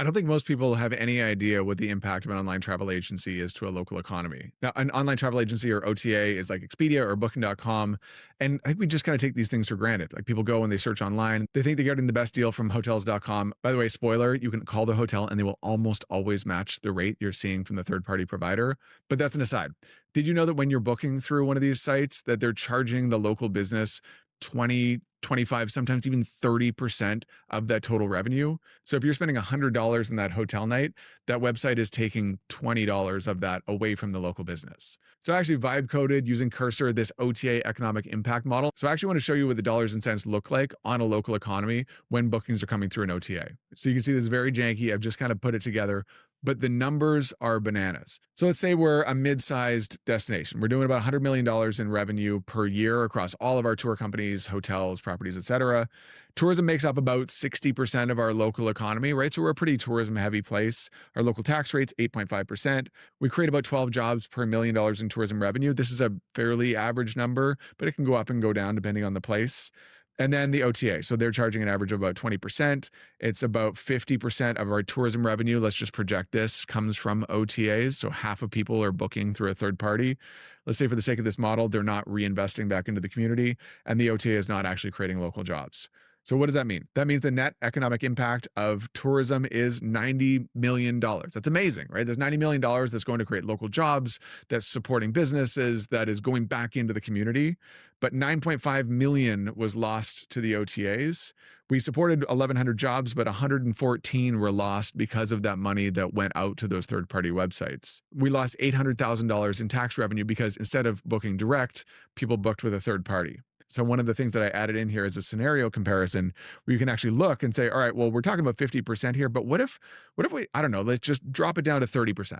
I don't think most people have any idea what the impact of an online travel agency is to a local economy. Now, an online travel agency or OTA is like Expedia or Booking.com. And I think we just kind of take these things for granted. Like people go and they search online, they think they're getting the best deal from hotels.com. By the way, spoiler, you can call the hotel and they will almost always match the rate you're seeing from the third party provider. But that's an aside. Did you know that when you're booking through one of these sites, that they're charging the local business 20, 25, sometimes even 30% of that total revenue? So if you're spending $100 in that hotel night, that website is taking $20 of that away from the local business. So I actually vibe coded using Cursor this OTA economic impact model. So I actually want to show you what the dollars and cents look like on a local economy when bookings are coming through an OTA. So you can see this is very janky. I've just kind of put it together, but the numbers are bananas. So let's say we're a mid-sized destination. We're doing about $100 million in revenue per year across all of our tour companies, hotels, properties, etc. Tourism makes up about 60% of our local economy, right? So we're a pretty tourism heavy place. Our local tax rate's 8.5%. We create about 12 jobs per $1 million in tourism revenue. This is a fairly average number, but it can go up and go down depending on the place. And then the OTA. So they're charging an average of about 20%. It's about 50% of our tourism revenue. Let's just project this comes from OTAs. So half of people are booking through a third party. Let's say for the sake of this model, they're not reinvesting back into the community and the OTA is not actually creating local jobs. So what does that mean? That means the net economic impact of tourism is $90 million. That's amazing, right? There's $90 million that's going to create local jobs, that's supporting businesses, that is going back into the community. But 9.5 million was lost to the OTAs. We supported 1,100 jobs, but 114 were lost because of that money that went out to those third-party websites. We lost $800,000 in tax revenue because instead of booking direct, people booked with a third party. So one of the things that I added in here is a scenario comparison where you can actually look and say, all right, well, we're talking about 50% here, but what if we, I don't know, let's just drop it down to 30%,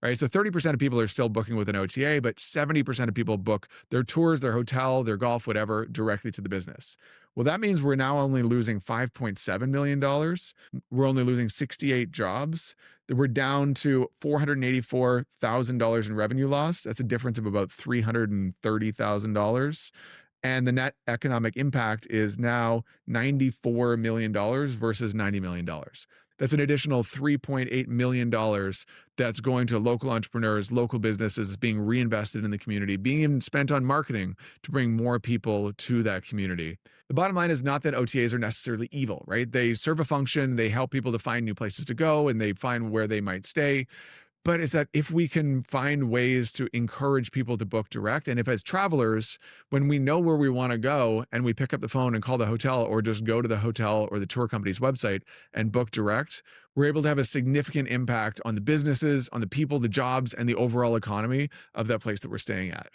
right? So 30% of people are still booking with an OTA, but 70% of people book their tours, their hotel, their golf, whatever, directly to the business. Well, that means we're now only losing $5.7 million. We're only losing 68 jobs. We're down to $484,000 in revenue loss. That's a difference of about $330,000. And the net economic impact is now $94 million versus $90 million. That's an additional $3.8 million that's going to local entrepreneurs, local businesses, being reinvested in the community, being even spent on marketing to bring more people to that community. The bottom line is not that OTAs are necessarily evil, right? They serve a function, they help people to find new places to go, and they find where they might stay. But it's that if we can find ways to encourage people to book direct, and if as travelers, when we know where we want to go and we pick up the phone and call the hotel or just go to the hotel or the tour company's website and book direct, we're able to have a significant impact on the businesses, on the people, the jobs, and the overall economy of that place that we're staying at.